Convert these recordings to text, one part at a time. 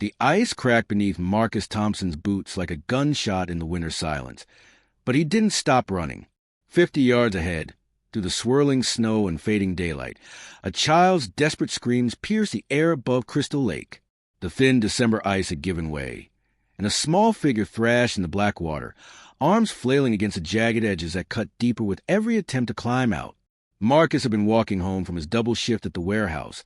The ice cracked beneath Marcus Thompson's boots like a gunshot in the winter silence. But he didn't stop running. 50 yards ahead, through the swirling snow and fading daylight, a child's desperate screams pierced the air above Crystal Lake. The thin December ice had given way, and a small figure thrashed in the black water, arms flailing against the jagged edges that cut deeper with every attempt to climb out. Marcus had been walking home from his double shift at the warehouse,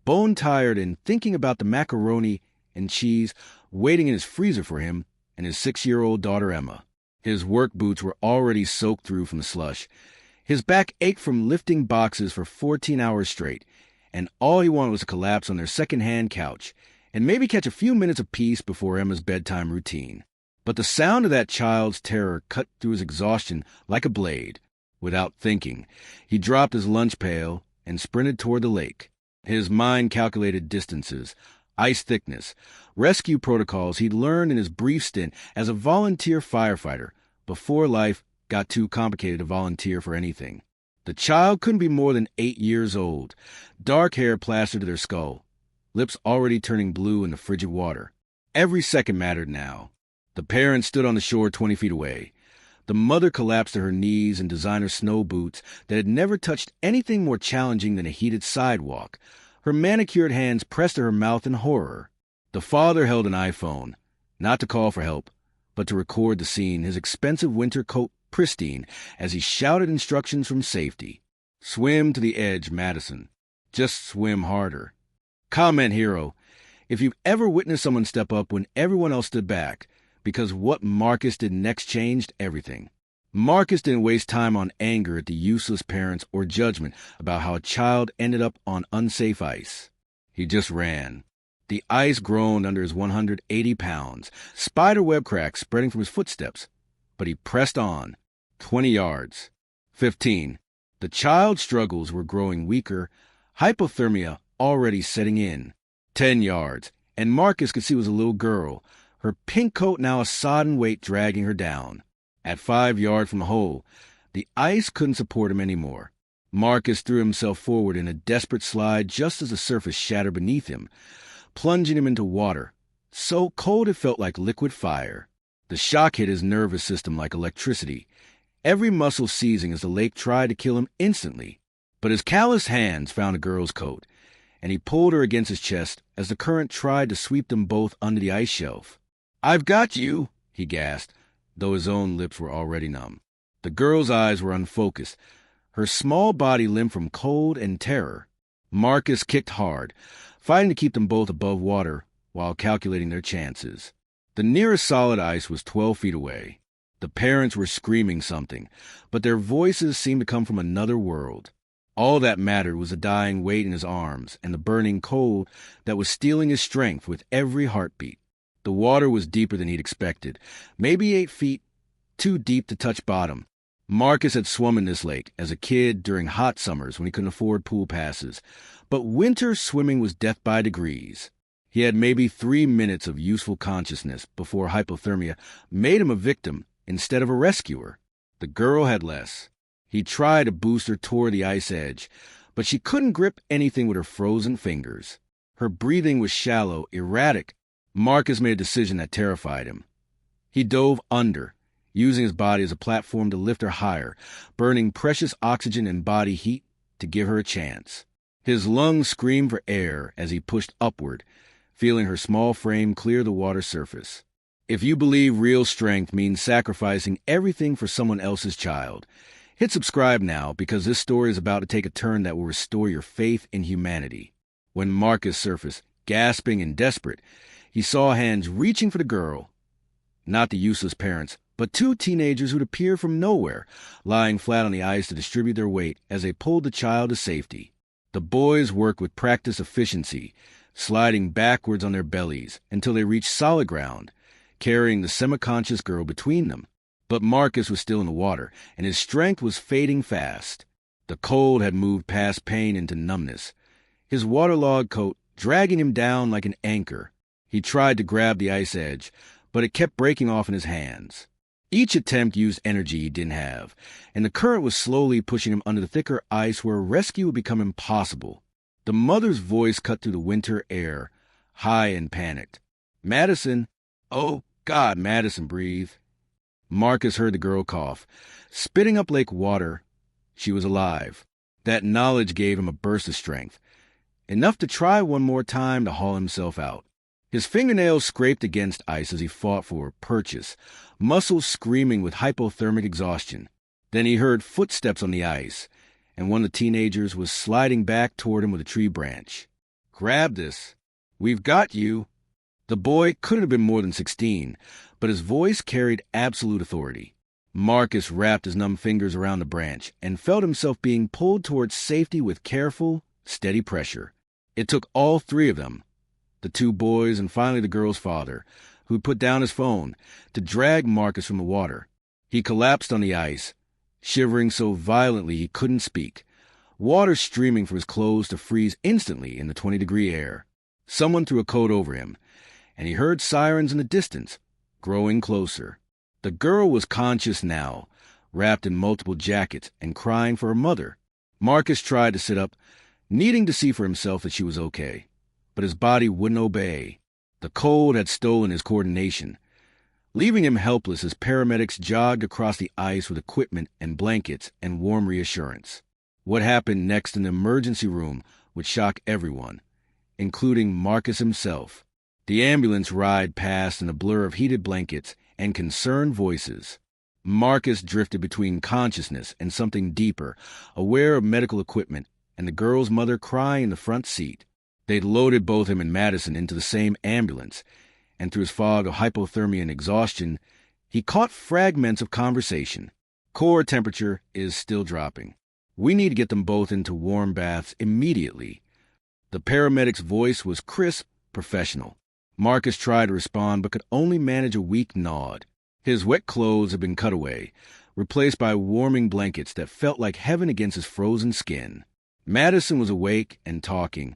bone-tired and thinking about the macaroni and cheese waiting in his freezer for him and his 6-year-old daughter Emma. His work boots were already soaked through from the slush. His back ached from lifting boxes for 14 hours straight, and all he wanted was to collapse on their second-hand couch and maybe catch a few minutes of peace before Emma's bedtime routine. But the sound of that child's terror cut through his exhaustion like a blade. Without thinking, he dropped his lunch pail and sprinted toward the lake. His mind calculated distances, ice thickness, rescue protocols he'd learned in his brief stint as a volunteer firefighter before life got too complicated to volunteer for anything. The child couldn't be more than 8 years old, dark hair plastered to their skull, lips already turning blue in the frigid water. Every second mattered now. The parents stood on the shore 20 feet away. The mother collapsed to her knees in designer snow boots that had never touched anything more challenging than a heated sidewalk. Her manicured hands pressed to her mouth in horror. The father held an iPhone, not to call for help, but to record the scene, his expensive winter coat pristine as he shouted instructions from safety. Swim to the edge, Madison. Just swim harder. Comment hero, if you've ever witnessed someone step up when everyone else stood back, because what Marcus did next changed everything. Marcus didn't waste time on anger at the useless parents or judgment about how a child ended up on unsafe ice. He just ran. The ice groaned under his 180 pounds, spiderweb cracks spreading from his footsteps. But he pressed on. 20 yards. 15. The child's struggles were growing weaker, hypothermia already setting in. 10 yards, and Marcus could see it was a little girl, her pink coat now a sodden weight dragging her down. At 5 yards from the hole, the ice couldn't support him anymore. Marcus threw himself forward in a desperate slide just as the surface shattered beneath him, plunging him into water, so cold it felt like liquid fire. The shock hit his nervous system like electricity, every muscle seizing as the lake tried to kill him instantly. But his calloused hands found a girl's coat, and he pulled her against his chest as the current tried to sweep them both under the ice shelf. "I've got you," he gasped, though his own lips were already numb. The girl's eyes were unfocused, her small body limp from cold and terror. Marcus kicked hard, fighting to keep them both above water while calculating their chances. The nearest solid ice was 12 feet away. The parents were screaming something, but their voices seemed to come from another world. All that mattered was the dying weight in his arms and the burning cold that was stealing his strength with every heartbeat. The water was deeper than he'd expected, maybe 8 feet, too deep to touch bottom. Marcus had swum in this lake as a kid during hot summers when he couldn't afford pool passes, but winter swimming was death by degrees. He had maybe 3 minutes of useful consciousness before hypothermia made him a victim instead of a rescuer. The girl had less. He tried to boost her toward the ice edge, but she couldn't grip anything with her frozen fingers. Her breathing was shallow, erratic. Marcus made a decision that terrified him. He dove under, using his body as a platform to lift her higher, burning precious oxygen and body heat to give her a chance. His lungs screamed for air as he pushed upward, feeling her small frame clear the water surface. If you believe real strength means sacrificing everything for someone else's child, hit subscribe now because this story is about to take a turn that will restore your faith in humanity. When Marcus surfaced, gasping and desperate, he saw hands reaching for the girl. Not the useless parents, but 2 teenagers who'd appeared from nowhere, lying flat on the ice to distribute their weight as they pulled the child to safety. The boys worked with practiced efficiency, sliding backwards on their bellies until they reached solid ground, carrying the semi-conscious girl between them. But Marcus was still in the water, and his strength was fading fast. The cold had moved past pain into numbness, his waterlogged coat dragging him down like an anchor. He tried to grab the ice edge, but it kept breaking off in his hands. Each attempt used energy he didn't have, and the current was slowly pushing him under the thicker ice where rescue would become impossible. The mother's voice cut through the winter air, high and panicked. Madison. Oh, God, Madison breathed. Marcus heard the girl cough. Spitting up lake water, she was alive. That knowledge gave him a burst of strength, enough to try one more time to haul himself out. His fingernails scraped against ice as he fought for purchase, muscles screaming with hypothermic exhaustion. Then he heard footsteps on the ice, and one of the teenagers was sliding back toward him with a tree branch. "Grab this. We've got you." The boy couldn't have been more than 16, but his voice carried absolute authority. Marcus wrapped his numb fingers around the branch and felt himself being pulled towards safety with careful, steady pressure. It took all three of them, the two boys and finally the girl's father, who had put down his phone, to drag Marcus from the water. He collapsed on the ice, shivering so violently he couldn't speak, water streaming from his clothes to freeze instantly in the 20-degree air. Someone threw a coat over him, and he heard sirens in the distance, growing closer. The girl was conscious now, wrapped in multiple jackets and crying for her mother. Marcus tried to sit up, needing to see for himself that she was okay, but his body wouldn't obey. The cold had stolen his coordination, leaving him helpless as paramedics jogged across the ice with equipment and blankets and warm reassurance. What happened next in the emergency room would shock everyone, including Marcus himself. The ambulance ride passed in a blur of heated blankets and concerned voices. Marcus drifted between consciousness and something deeper, aware of medical equipment and the girl's mother crying in the front seat. They'd loaded both him and Madison into the same ambulance, and through his fog of hypothermia and exhaustion, he caught fragments of conversation. "Core temperature is still dropping. We need to get them both into warm baths immediately." The paramedic's voice was crisp, professional. Marcus tried to respond but could only manage a weak nod. His wet clothes had been cut away, replaced by warming blankets that felt like heaven against his frozen skin. Madison was awake and talking,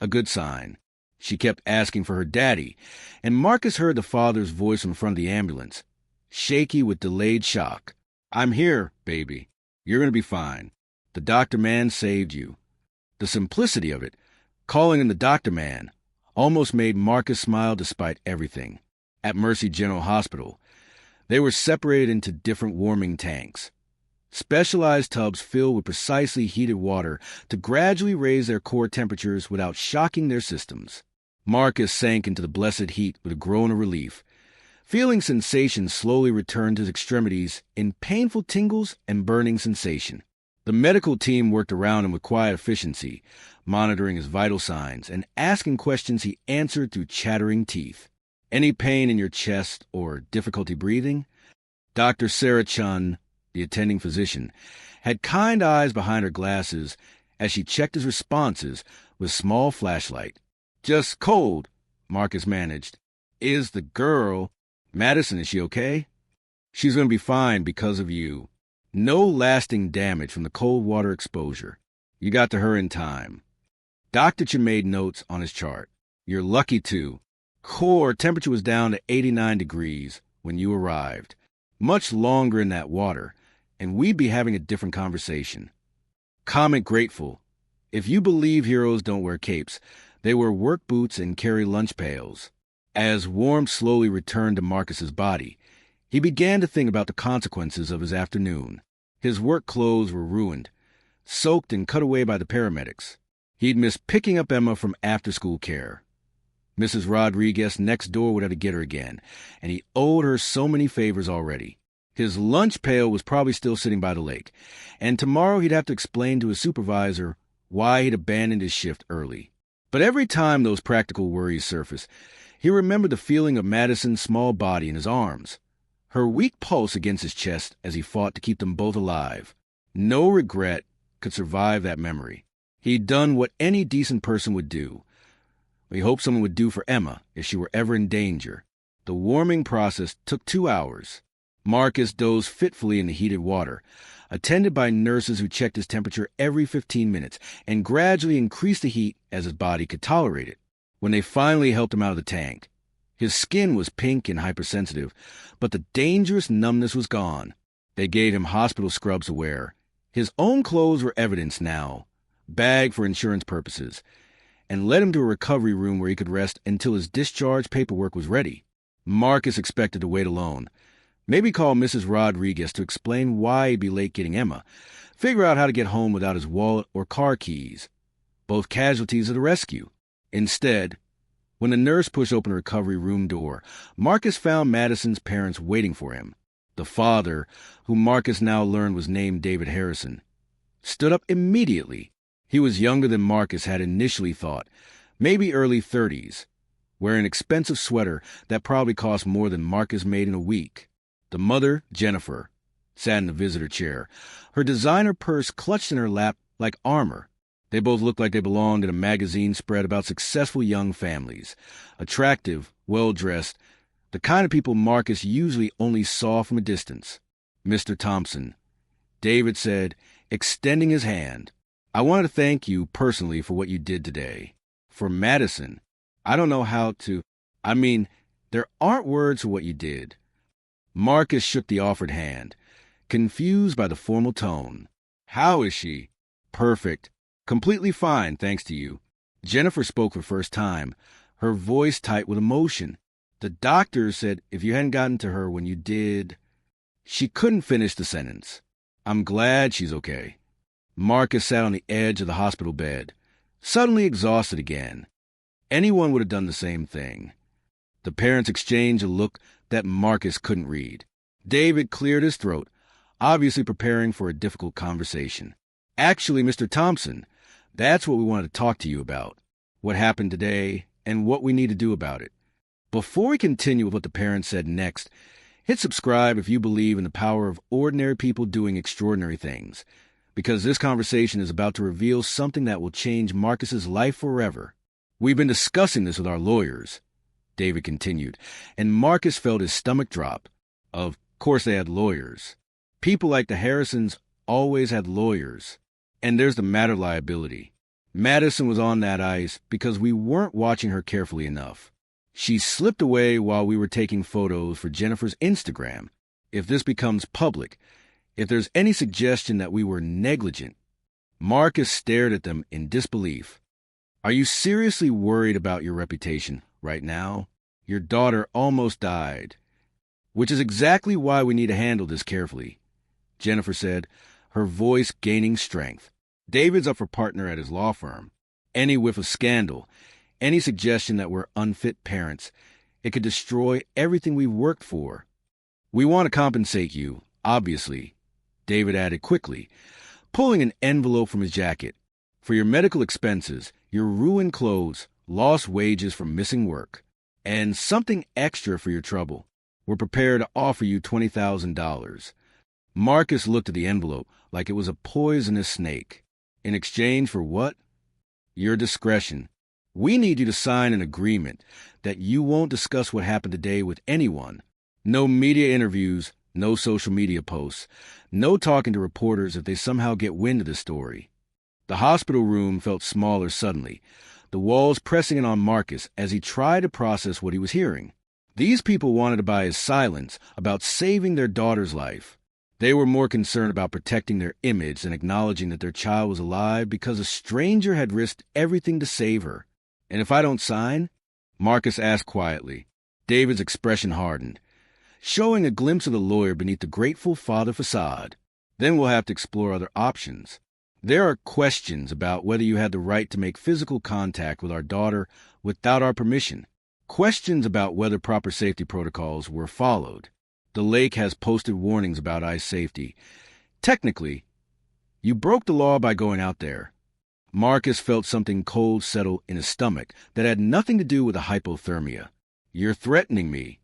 a good sign. She kept asking for her daddy, and Marcus heard the father's voice in front of the ambulance, shaky with delayed shock. "I'm here, baby. You're going to be fine. The doctor man saved you." The simplicity of it, calling him the doctor man, almost made Marcus smile despite everything. At Mercy General Hospital, they were separated into different warming tanks, specialized tubs filled with precisely heated water to gradually raise their core temperatures without shocking their systems. Marcus sank into the blessed heat with a groan of relief, feeling sensation slowly return to his extremities in painful tingles and burning sensation. The medical team worked around him with quiet efficiency, monitoring his vital signs and asking questions he answered through chattering teeth. "Any pain in your chest or difficulty breathing?" Dr. Sarah Chun, the attending physician, had kind eyes behind her glasses as she checked his responses with small flashlight. "Just cold," Marcus managed. "Is the girl, Madison, is she okay?" "She's going to be fine because of you. No lasting damage from the cold water exposure. You got to her in time." Dr. Chin made notes on his chart. "You're lucky too. Core temperature was down to 89 degrees when you arrived. Much longer in that water, and we'd be having a different conversation." Comment grateful. If you believe heroes don't wear capes, they wear work boots and carry lunch pails. As warmth slowly returned to Marcus's body, he began to think about the consequences of his afternoon. His work clothes were ruined, soaked and cut away by the paramedics. He'd missed picking up Emma from after-school care. Mrs. Rodriguez next door would have to get her again, and he owed her so many favors already. His lunch pail was probably still sitting by the lake, and tomorrow he'd have to explain to his supervisor why he'd abandoned his shift early. But every time those practical worries surfaced, he remembered the feeling of Madison's small body in his arms, her weak pulse against his chest as he fought to keep them both alive. No regret could survive that memory. He'd done what any decent person would do. He hoped someone would do for Emma if she were ever in danger. The warming process took 2 hours. Marcus dozed fitfully in the heated water, attended by nurses who checked his temperature every 15 minutes and gradually increased the heat as his body could tolerate it. When they finally helped him out of the tank, his skin was pink and hypersensitive, but the dangerous numbness was gone. They gave him hospital scrubs to wear. His own clothes were evidence now, bagged for insurance purposes, and led him to a recovery room where he could rest until his discharge paperwork was ready. Marcus expected to wait alone. Maybe call Mrs. Rodriguez to explain why he'd be late getting Emma, figure out how to get home without his wallet or car keys. Both casualties of the rescue. Instead, when the nurse pushed open the recovery room door, Marcus found Madison's parents waiting for him. The father, whom Marcus now learned was named David Harrison, stood up immediately. He was younger than Marcus had initially thought, maybe early 30s, wearing an expensive sweater that probably cost more than Marcus made in a week. The mother, Jennifer, sat in the visitor chair, her designer purse clutched in her lap like armor. They both looked like they belonged in a magazine spread about successful young families. Attractive, well-dressed, the kind of people Marcus usually only saw from a distance. "Mr. Thompson," David said, extending his hand, "I want to thank you personally for what you did today. For Madison, I don't know how to... there aren't words for what you did." Marcus shook the offered hand, confused by the formal tone. "How is she?" "Perfect. Completely fine, thanks to you." Jennifer spoke for the first time, her voice tight with emotion. "The doctor said if you hadn't gotten to her when you did..." She couldn't finish the sentence. "I'm glad she's okay." Marcus sat on the edge of the hospital bed, suddenly exhausted again. Anyone would have done the same thing. The parents exchanged a look that Marcus couldn't read. David cleared his throat, obviously preparing for a difficult conversation. "Actually, Mr. Thompson, that's what we wanted to talk to you about. What happened today, and what we need to do about it." Before we continue with what the parents said next, hit subscribe if you believe in the power of ordinary people doing extraordinary things, because this conversation is about to reveal something that will change Marcus's life forever. "We've been discussing this with our lawyers," David continued, and Marcus felt his stomach drop. Of course they had lawyers. People like the Harrisons always had lawyers. And there's the matter liability. Madison was on that ice because we weren't watching her carefully enough. She slipped away while we were taking photos for Jennifer's Instagram. If this becomes public, if there's any suggestion that we were negligent... Marcus stared at them in disbelief. "Are you seriously worried about your reputation right now? Your daughter almost died. Which is exactly why we need to handle this carefully," Jennifer said, her voice gaining strength. "David's up for partner at his law firm. Any whiff of scandal, any suggestion that we're unfit parents, it could destroy everything we've worked for. We want to compensate you, obviously," David added quickly, pulling an envelope from his jacket. "For your medical expenses, your ruined clothes, lost wages from missing work, and something extra for your trouble. We're prepared to offer you $20,000. Marcus looked at the envelope like it was a poisonous snake. "In exchange for what?" "Your discretion. We need you to sign an agreement that you won't discuss what happened today with anyone. No media interviews, no social media posts, no talking to reporters if they somehow get wind of the story." The hospital room felt smaller suddenly, the walls pressing in on Marcus as he tried to process what he was hearing. These people wanted to buy his silence about saving their daughter's life. They were more concerned about protecting their image than acknowledging that their child was alive because a stranger had risked everything to save her. "And if I don't sign?" Marcus asked quietly. David's expression hardened, showing a glimpse of the lawyer beneath the grateful father facade. "Then we'll have to explore other options. There are questions about whether you had the right to make physical contact with our daughter without our permission. Questions about whether proper safety protocols were followed. The lake has posted warnings about ice safety. Technically, you broke the law by going out there." Marcus felt something cold settle in his stomach that had nothing to do with the hypothermia. "You're threatening me."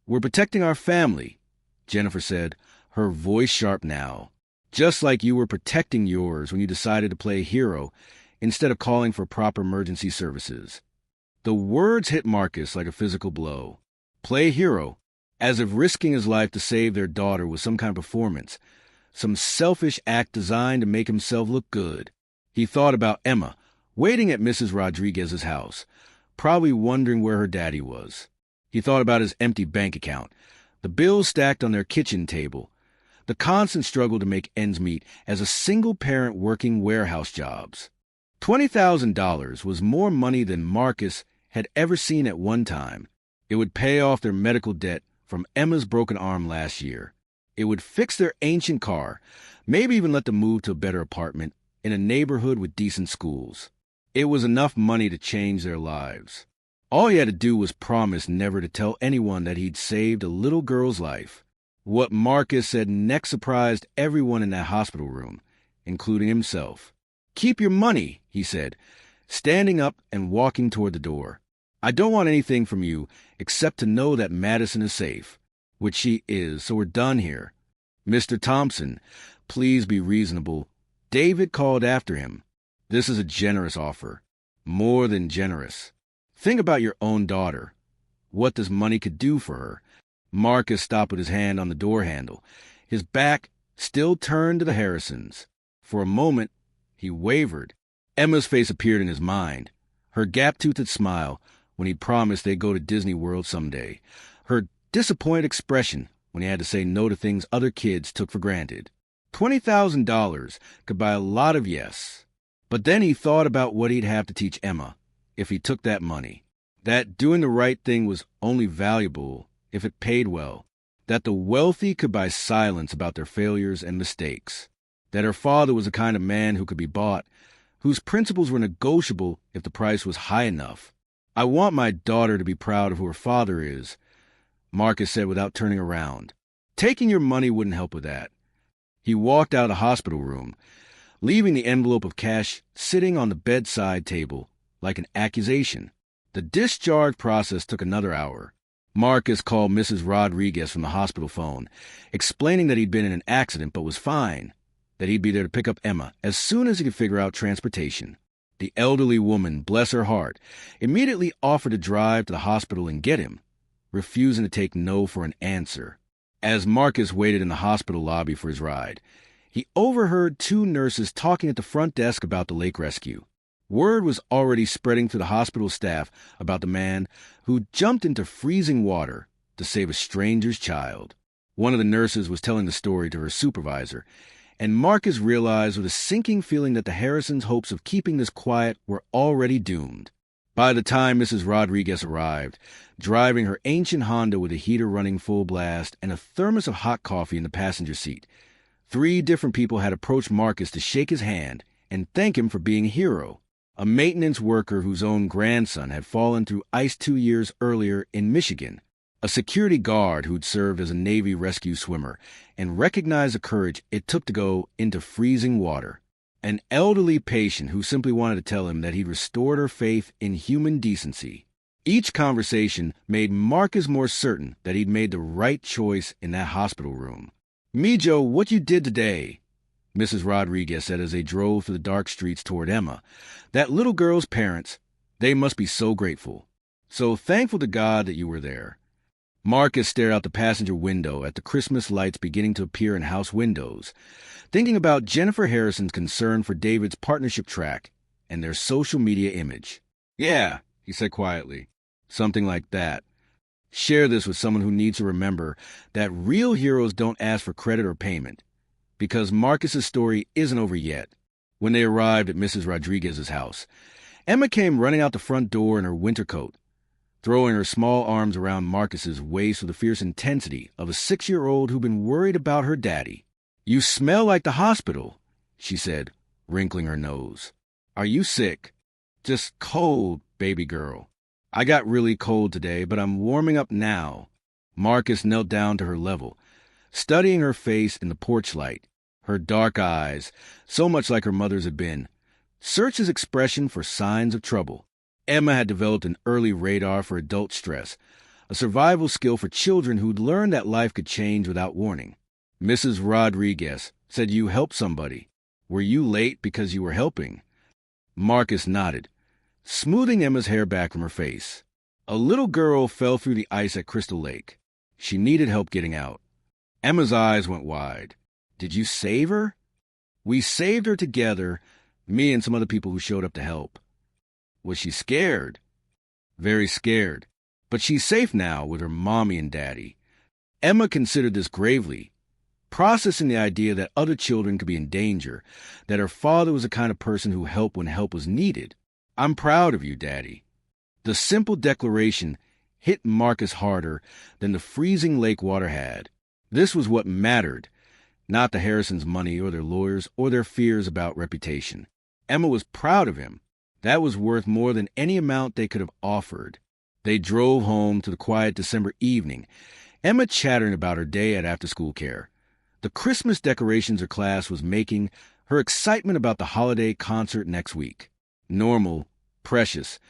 "We're protecting our family," Jennifer said, her voice sharp now. "Just like you were protecting yours when you decided to play hero instead of calling for proper emergency services." The words hit Marcus like a physical blow. Play hero, as if risking his life to save their daughter was some kind of performance, some selfish act designed to make himself look good. He thought about Emma, waiting at Mrs. Rodriguez's house, probably wondering where her daddy was. He thought about his empty bank account, the bills stacked on their kitchen table, the constant struggle to make ends meet as a single parent working warehouse jobs. $20,000 was more money than Marcus had ever seen at one time. It would pay off their medical debt from Emma's broken arm last year. It would fix their ancient car, maybe even let them move to a better apartment in a neighborhood with decent schools. It was enough money to change their lives. All he had to do was promise never to tell anyone that he'd saved a little girl's life. What Marcus said next surprised everyone in that hospital room, including himself. "Keep your money," he said, standing up and walking toward the door. "I don't want anything from you except to know that Madison is safe," which she is, so we're done here. "Mr. Thompson, please be reasonable," David called after him. "This is a generous offer. More than generous. Think about your own daughter. What this money could do for her." Marcus stopped with his hand on the door handle, his back still turned to the Harrisons. For a moment, he wavered. Emma's face appeared in his mind, her gap-toothed smile when he promised they'd go to Disney World someday, her disappointed expression when he had to say no to things other kids took for granted. $20,000 could buy a lot of yes. But then he thought about what he'd have to teach Emma if he took that money. That doing the right thing was only valuable if it paid well. That the wealthy could buy silence about their failures and mistakes. That her father was the kind of man who could be bought, whose principles were negotiable if the price was high enough. "I want my daughter to be proud of who her father is," Marcus said without turning around. "Taking your money wouldn't help with that." He walked out of the hospital room, leaving the envelope of cash sitting on the bedside table like an accusation. The discharge process took another hour. Marcus called Mrs. Rodriguez from the hospital phone, explaining that he'd been in an accident but was fine, that he'd be there to pick up Emma as soon as he could figure out transportation. The elderly woman, bless her heart, immediately offered to drive to the hospital and get him, refusing to take no for an answer. As Marcus waited in the hospital lobby for his ride, he overheard two nurses talking at the front desk about the lake rescue. Word was already spreading through the hospital staff about the man who jumped into freezing water to save a stranger's child. One of the nurses was telling the story to her supervisor, and Marcus realized with a sinking feeling that the Harrisons' hopes of keeping this quiet were already doomed. By the time Mrs. Rodriguez arrived, driving her ancient Honda with a heater running full blast and a thermos of hot coffee in the passenger seat, 3 different people had approached Marcus to shake his hand and thank him for being a hero. A maintenance worker whose own grandson had fallen through ice 2 years earlier in Michigan, a security guard who'd served as a Navy rescue swimmer and recognized the courage it took to go into freezing water, an elderly patient who simply wanted to tell him that he'd restored her faith in human decency. Each conversation made Marcus more certain that he'd made the right choice in that hospital room. "Mijo, what you did today," Mrs. Rodriguez said as they drove through the dark streets toward Emma. "That little girl's parents, they must be so grateful. So thankful to God that you were there." Marcus stared out the passenger window at the Christmas lights beginning to appear in house windows, thinking about Jennifer Harrison's concern for David's partnership track and their social media image. "Yeah," he said quietly, "something like that. Share this with someone who needs to remember that real heroes don't ask for credit or payment, because Marcus's story isn't over yet." When they arrived at Mrs. Rodriguez's house, Emma came running out the front door in her winter coat, throwing her small arms around Marcus's waist with the fierce intensity of a 6-year-old who'd been worried about her daddy. "You smell like the hospital," she said, wrinkling her nose. "Are you sick?" "Just cold, baby girl. I got really cold today, but I'm warming up now." Marcus knelt down to her level, studying her face in the porch light. Her dark eyes, so much like her mother's had been, searched his expression for signs of trouble. Emma had developed an early radar for adult stress, a survival skill for children who'd learned that life could change without warning. "Mrs. Rodriguez said you helped somebody. Were you late because you were helping?" Marcus nodded, smoothing Emma's hair back from her face. "A little girl fell through the ice at Crystal Lake. She needed help getting out." Emma's eyes went wide. "Did you save her?" "We saved her together, me and some other people who showed up to help." "Was she scared?" "Very scared. But she's safe now with her mommy and daddy." Emma considered this gravely. processing the idea that other children could be in danger, that her father was the kind of person who helped when help was needed. "I'm proud of you, Daddy." The simple declaration hit Marcus harder than the freezing lake water had. This was what mattered, not the Harrisons' money or their lawyers or their fears about reputation. Emma was proud of him. That was worth more than any amount they could have offered. They drove home to the quiet December evening, Emma chattering about her day at after-school care, the Christmas decorations her class was making, her excitement about the holiday concert next week. Normal, precious,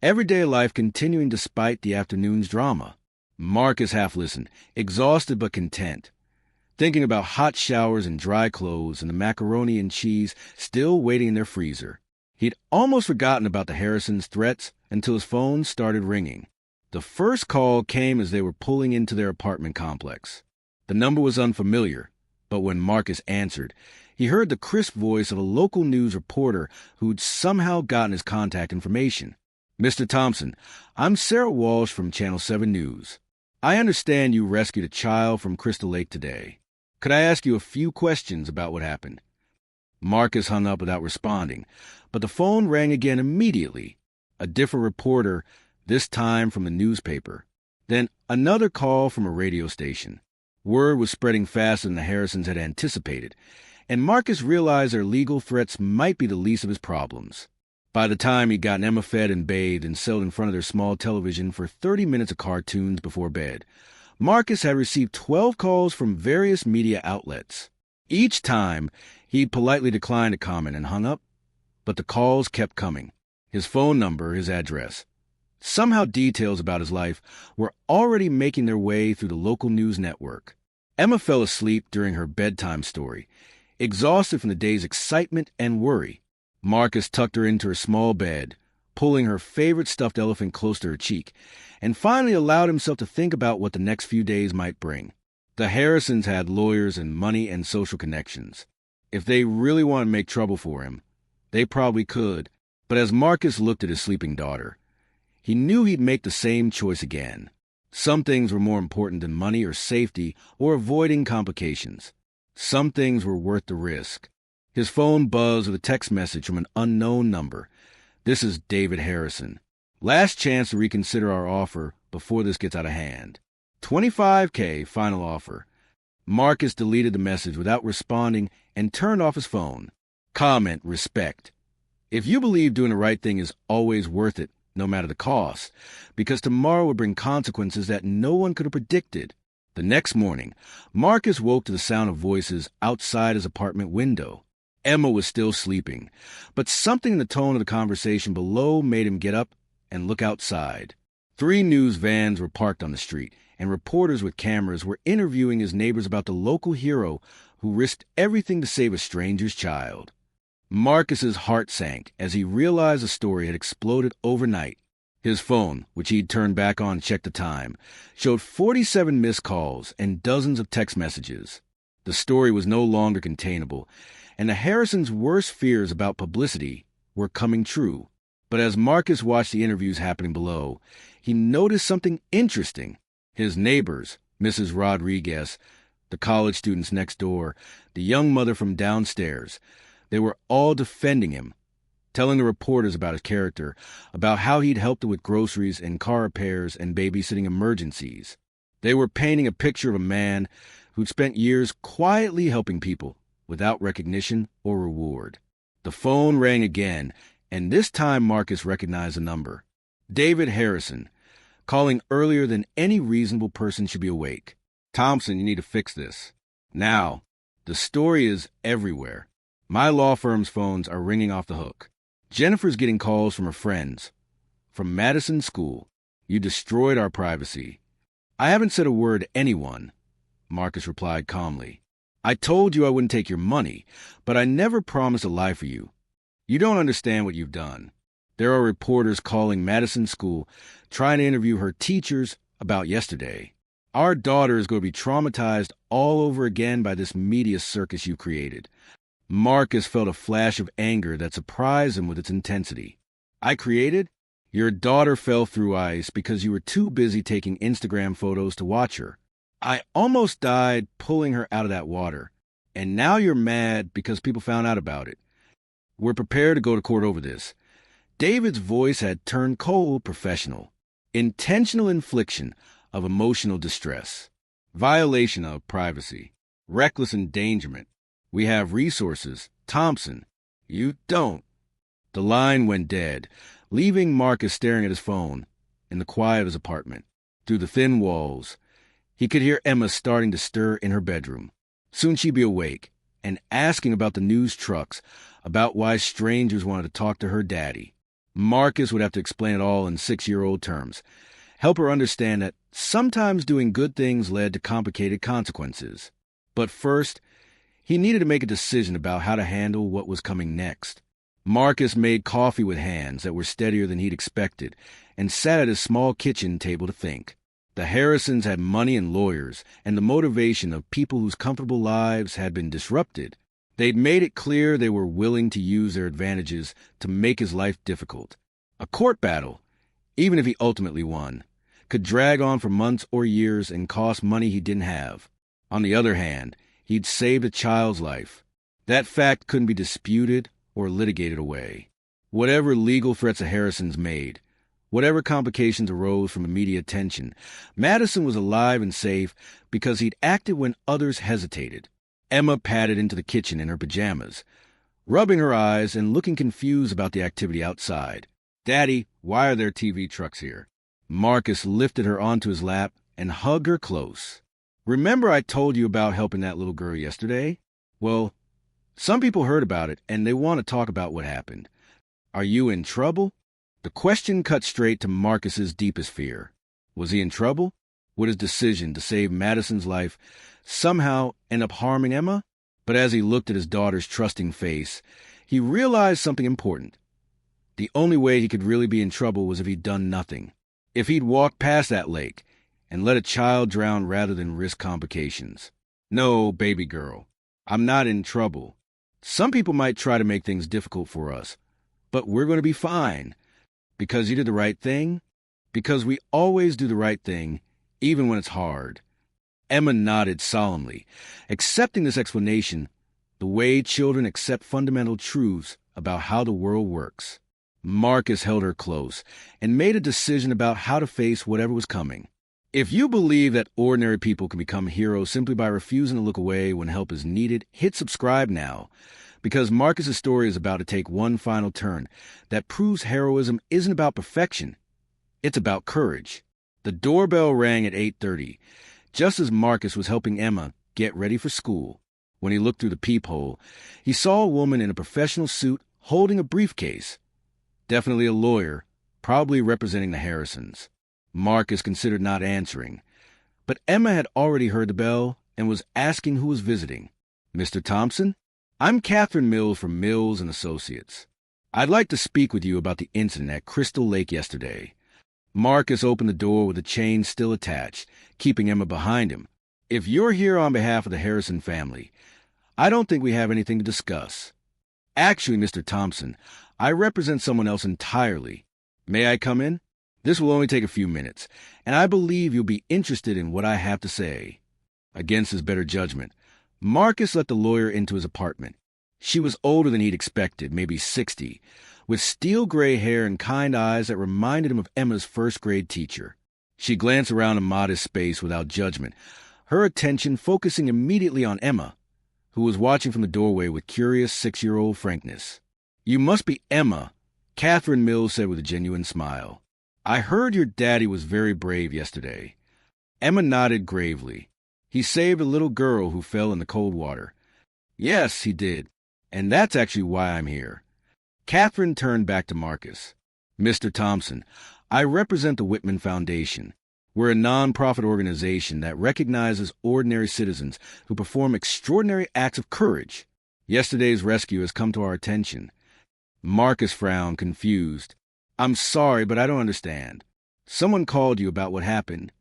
everyday life continuing despite the afternoon's drama. Marcus half listened, exhausted but content, thinking about hot showers and dry clothes and the macaroni and cheese still waiting in their freezer. He'd almost forgotten about the Harrisons' threats until his phone started ringing. The first call came as they were pulling into their apartment complex. The number was unfamiliar, but when Marcus answered, he heard the crisp voice of a local news reporter who'd somehow gotten his contact information. "Mr. Thompson, I'm Sarah Walsh from Channel 7 News. I understand you rescued a child from Crystal Lake today. Could I ask you a few questions about what happened?" Marcus hung up without responding, but the phone rang again immediately. A different reporter, this time from the newspaper. Then another call from a radio station. Word was spreading faster than the Harrisons had anticipated, and Marcus realized their legal threats might be the least of his problems. By the time he'd gotten Emma fed and bathed and settled in front of their small television for 30 minutes of cartoons before bed, Marcus had received 12 calls from various media outlets. Each time, he'd politely declined to comment and hung up, but the calls kept coming. His phone number, his address. Somehow details about his life were already making their way through the local news network. Emma fell asleep during her bedtime story, exhausted from the day's excitement and worry. Marcus tucked her into her small bed, pulling her favorite stuffed elephant close to her cheek, and finally allowed himself to think about what the next few days might bring. The Harrisons had lawyers and money and social connections. If they really wanted to make trouble for him, they probably could. But as Marcus looked at his sleeping daughter, he knew he'd make the same choice again. Some things were more important than money or safety or avoiding complications. Some things were worth the risk. His phone buzzed with a text message from an unknown number. "This is David Harrison. Last chance to reconsider our offer before this gets out of hand. $25K final offer." Marcus deleted the message without responding and turned off his phone. Comment, respect. If you believe doing the right thing is always worth it, no matter the cost, because tomorrow would bring consequences that no one could have predicted. The next morning, Marcus woke to the sound of voices outside his apartment window. Emma was still sleeping, but something in the tone of the conversation below made him get up and look outside. 3 news vans were parked on the street, and reporters with cameras were interviewing his neighbors about the local hero who risked everything to save a stranger's child. Marcus's heart sank as he realized the story had exploded overnight. His phone, which he'd turned back on to check the time, showed 47 missed calls and dozens of text messages. The story was no longer containable, and the Harrisons' worst fears about publicity were coming true. But as Marcus watched the interviews happening below, he noticed something interesting. His neighbors, Mrs. Rodriguez, the college students next door, the young mother from downstairs, they were all defending him, telling the reporters about his character, about how he'd helped with groceries and car repairs and babysitting emergencies. They were painting a picture of a man who'd spent years quietly helping people without recognition or reward. The phone rang again, and this time Marcus recognized the number. David Harrison, calling earlier than any reasonable person should be awake. "Thompson, you need to fix this. Now, the story is everywhere. My law firm's phones are ringing off the hook. Jennifer's getting calls from her friends. From Madison School. You destroyed our privacy." "I haven't said a word to anyone," Marcus replied calmly. "I told you I wouldn't take your money, but I never promised a lie for you. You don't understand what you've done. There are reporters calling Madison School, trying to interview her teachers about yesterday. Our daughter is going to be traumatized all over again by this media circus you created." Marcus felt a flash of anger that surprised him with its intensity. "I created? Your daughter fell through ice because you were too busy taking Instagram photos to watch her. I almost died pulling her out of that water, and now you're mad because people found out about it. We're prepared to go to court over this." David's voice had turned cold professional. "Intentional infliction of emotional distress. Violation of privacy. Reckless endangerment. We have resources. Thompson, you don't." The line went dead, leaving Marcus staring at his phone in the quiet of his apartment. Through the thin walls, he could hear Emma starting to stir in her bedroom. Soon she'd be awake and asking about the news trucks, about why strangers wanted to talk to her daddy. Marcus would have to explain it all in 6-year-old terms, help her understand that sometimes doing good things led to complicated consequences. But first, he needed to make a decision about how to handle what was coming next. Marcus made coffee with hands that were steadier than he'd expected and sat at his small kitchen table to think. The Harrisons had money and lawyers, and the motivation of people whose comfortable lives had been disrupted. They'd made it clear they were willing to use their advantages to make his life difficult. A court battle, even if he ultimately won, could drag on for months or years and cost money he didn't have. On the other hand, he'd saved a child's life. That fact couldn't be disputed or litigated away. Whatever legal threats the Harrisons made, whatever complications arose from the media attention, Madison was alive and safe because he'd acted when others hesitated. Emma padded into the kitchen in her pajamas, rubbing her eyes and looking confused about the activity outside. "Daddy, why are there TV trucks here?" Marcus lifted her onto his lap and hugged her close. "Remember I told you about helping that little girl yesterday? Well, some people heard about it, and they want to talk about what happened. Are you in trouble?" The question cut straight to Marcus's deepest fear. Was he in trouble? Would his decision to save Madison's life somehow end up harming Emma? But as he looked at his daughter's trusting face, he realized something important. The only way he could really be in trouble was if he'd done nothing. If he'd walked past that lake and let a child drown rather than risk complications. "No, baby girl, I'm not in trouble. Some people might try to make things difficult for us, but we're going to be fine. Because you did the right thing? Because we always do the right thing, even when it's hard." Emma nodded solemnly, accepting this explanation the way children accept fundamental truths about how the world works. Marcus held her close and made a decision about how to face whatever was coming. If you believe that ordinary people can become heroes simply by refusing to look away when help is needed, hit subscribe now, because Marcus's story is about to take one final turn that proves heroism isn't about perfection. It's about courage. The doorbell rang at 8:30, just as Marcus was helping Emma get ready for school. When he looked through the peephole, he saw a woman in a professional suit holding a briefcase. Definitely a lawyer, probably representing the Harrisons. Marcus considered not answering, but Emma had already heard the bell and was asking who was visiting. "Mr. Thompson? I'm Catherine Mills from Mills and Associates. I'd like to speak with you about the incident at Crystal Lake yesterday." Marcus opened the door with the chain still attached, keeping Emma behind him. "If you're here on behalf of the Harrison family, I don't think we have anything to discuss." "Actually, Mr. Thompson, I represent someone else entirely. May I come in? This will only take a few minutes, and I believe you'll be interested in what I have to say." Against his better judgment, Marcus let the lawyer into his apartment. She was older than he'd expected, maybe 60, with steel-gray hair and kind eyes that reminded him of Emma's first-grade teacher. She glanced around a modest space without judgment, her attention focusing immediately on Emma, who was watching from the doorway with curious 6-year-old frankness. "You must be Emma," Catherine Mills said with a genuine smile. "I heard your daddy was very brave yesterday." Emma nodded gravely. "He saved a little girl who fell in the cold water." "Yes, he did. And that's actually why I'm here." Catherine turned back to Marcus. "Mr. Thompson, I represent the Whitman Foundation. We're a non-profit organization that recognizes ordinary citizens who perform extraordinary acts of courage. Yesterday's rescue has come to our attention." Marcus frowned, confused. "I'm sorry, but I don't understand. Someone called you about what happened."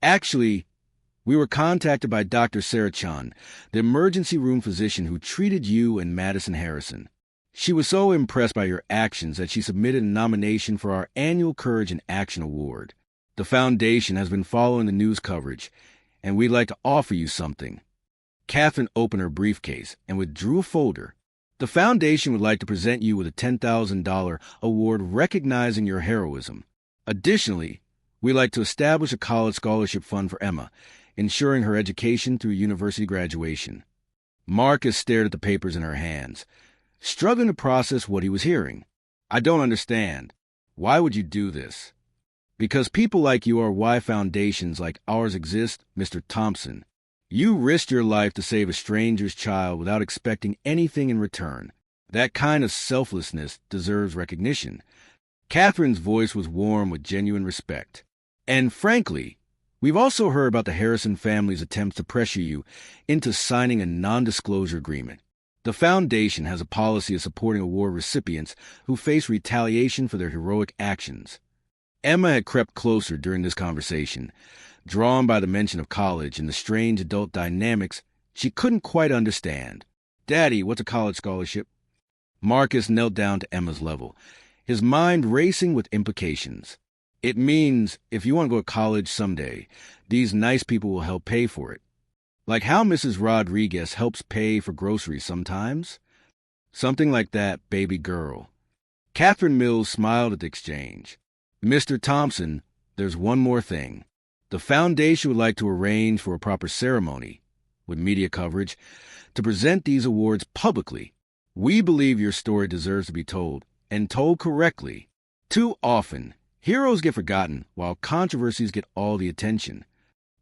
"Actually, we were contacted by Dr. Sarachan, the emergency room physician who treated you and Madison Harrison. She was so impressed by your actions that she submitted a nomination for our annual Courage in Action Award. The foundation has been following the news coverage, and we'd like to offer you something. Catherine opened her briefcase and withdrew a folder. The foundation would like to present you with a $10,000 award recognizing your heroism. Additionally, we'd like to establish a college scholarship fund for Emma, ensuring her education through university graduation. Marcus stared at the papers in her hands, struggling to process what he was hearing. I don't understand. Why would you do this? Because people like you are why foundations like ours exist, Mr. Thompson. You risked your life to save a stranger's child without expecting anything in return. That kind of selflessness deserves recognition. Catherine's voice was warm with genuine respect. And frankly, we've also heard about the Harrison family's attempts to pressure you into signing a non-disclosure agreement. The Foundation has a policy of supporting award recipients who face retaliation for their heroic actions. Emma had crept closer during this conversation, drawn by the mention of college and the strange adult dynamics she couldn't quite understand. Daddy, what's a college scholarship? Marcus knelt down to Emma's level, his mind racing with implications. It means if you want to go to college someday, these nice people will help pay for it. Like how Mrs. Rodriguez helps pay for groceries sometimes? Something like that, baby girl. Catherine Mills smiled at the exchange. Mr. Thompson, there's one more thing. The Foundation would like to arrange for a proper ceremony, with media coverage, to present these awards publicly. We believe your story deserves to be told, and told correctly. Too often, heroes get forgotten while controversies get all the attention.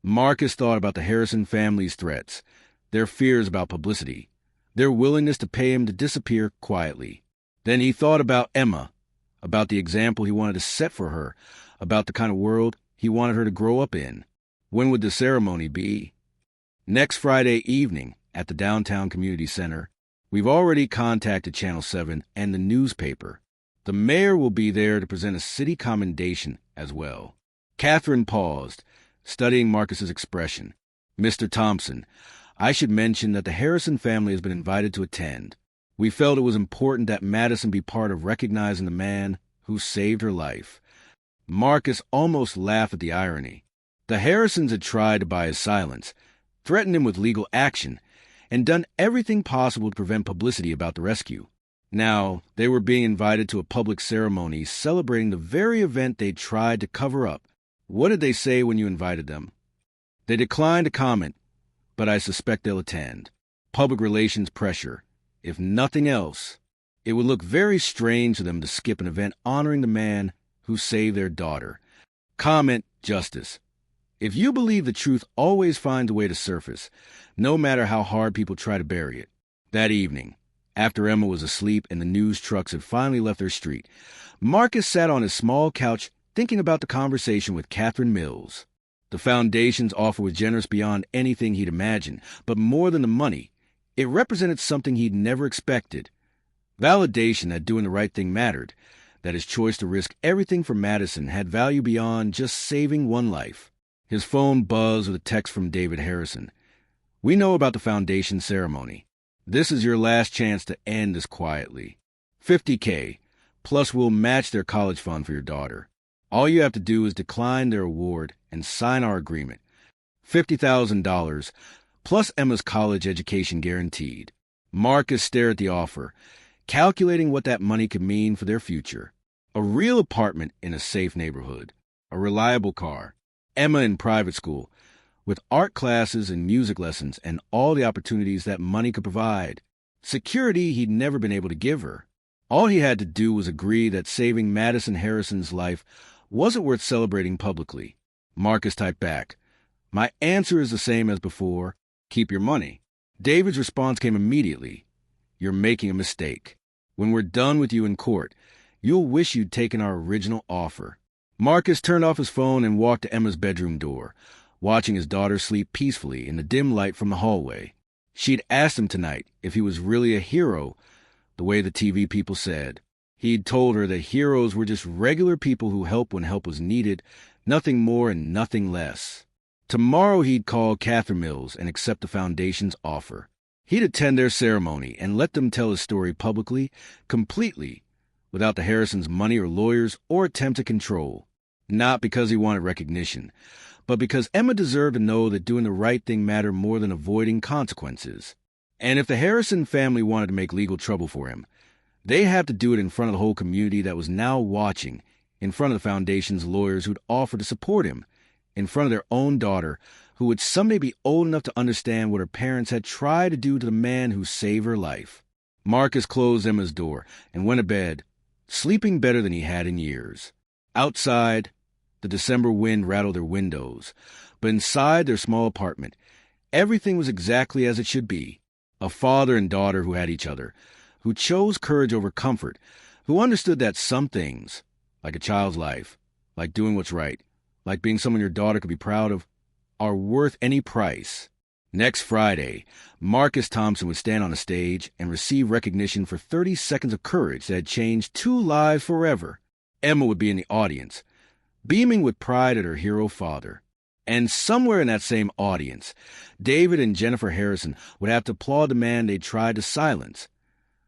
Marcus thought about the Harrison family's threats, their fears about publicity, their willingness to pay him to disappear quietly. Then he thought about Emma, about the example he wanted to set for her, about the kind of world he wanted her to grow up in. When would the ceremony be? Next Friday evening at the Downtown Community Center. We've already contacted Channel 7 and the newspaper. The mayor will be there to present a city commendation as well. Catherine paused, studying Marcus's expression. Mr. Thompson, I should mention that the Harrison family has been invited to attend. We felt it was important that Madison be part of recognizing the man who saved her life. Marcus almost laughed at the irony. The Harrisons had tried to buy his silence, threatened him with legal action, and done everything possible to prevent publicity about the rescue. Now, they were being invited to a public ceremony celebrating the very event they tried to cover up. What did they say when you invited them? They declined to comment, but I suspect they'll attend. Public relations pressure. If nothing else, it would look very strange for them to skip an event honoring the man who saved their daughter. Comment justice. If you believe the truth always finds a way to surface, no matter how hard people try to bury it. That evening, after Emma was asleep and the news trucks had finally left their street, Marcus sat on his small couch thinking about the conversation with Catherine Mills. The Foundation's offer was generous beyond anything he'd imagined, but more than the money, it represented something he'd never expected. Validation that doing the right thing mattered, that his choice to risk everything for Madison had value beyond just saving one life. His phone buzzed with a text from David Harrison. We know about the Foundation ceremony. This is your last chance to end this quietly. $50K, plus we'll match their college fund for your daughter. All you have to do is decline their award and sign our agreement. $50,000, plus Emma's college education guaranteed. Marcus stared at the offer, calculating what that money could mean for their future. A real apartment in a safe neighborhood. A reliable car. Emma in private school, with art classes and music lessons and all the opportunities that money could provide. Security he'd never been able to give her. All he had to do was agree that saving Madison Harrison's life wasn't worth celebrating publicly. Marcus typed back, My answer is the same as before. Keep your money. David's response came immediately. You're making a mistake. When we're done with you in court, you'll wish you'd taken our original offer. Marcus turned off his phone and walked to Emma's bedroom door, watching his daughter sleep peacefully in the dim light from the hallway. She'd asked him tonight if he was really a hero, the way the TV people said. He'd told her that heroes were just regular people who help when help was needed, nothing more and nothing less. Tomorrow he'd call Catherine Mills and accept the Foundation's offer. He'd attend their ceremony and let them tell his story publicly, completely, without the Harrisons' money or lawyers or attempt to control. Not because he wanted recognition, but because Emma deserved to know that doing the right thing mattered more than avoiding consequences. And if the Harrison family wanted to make legal trouble for him, they had to do it in front of the whole community that was now watching, in front of the foundation's lawyers who'd offered to support him, in front of their own daughter, who would someday be old enough to understand what her parents had tried to do to the man who saved her life. Marcus closed Emma's door and went to bed, sleeping better than he had in years. Outside, the December wind rattled their windows, but inside their small apartment, everything was exactly as it should be. A father and daughter who had each other, who chose courage over comfort, who understood that some things, like a child's life, like doing what's right, like being someone your daughter could be proud of, are worth any price. Next Friday, Marcus Thompson would stand on a stage and receive recognition for 30 seconds of courage that had changed 2 lives forever. Emma would be in the audience, beaming with pride at her hero father. And somewhere in that same audience, David and Jennifer Harrison would have to applaud the man they tried to silence,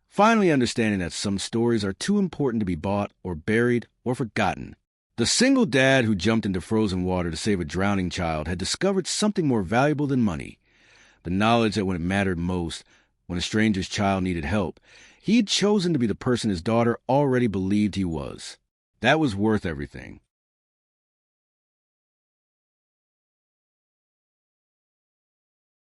finally understanding that some stories are too important to be bought or buried or forgotten. The single dad who jumped into frozen water to save a drowning child had discovered something more valuable than money. The knowledge that when it mattered most, when a stranger's child needed help, he had chosen to be the person his daughter already believed he was. That was worth everything.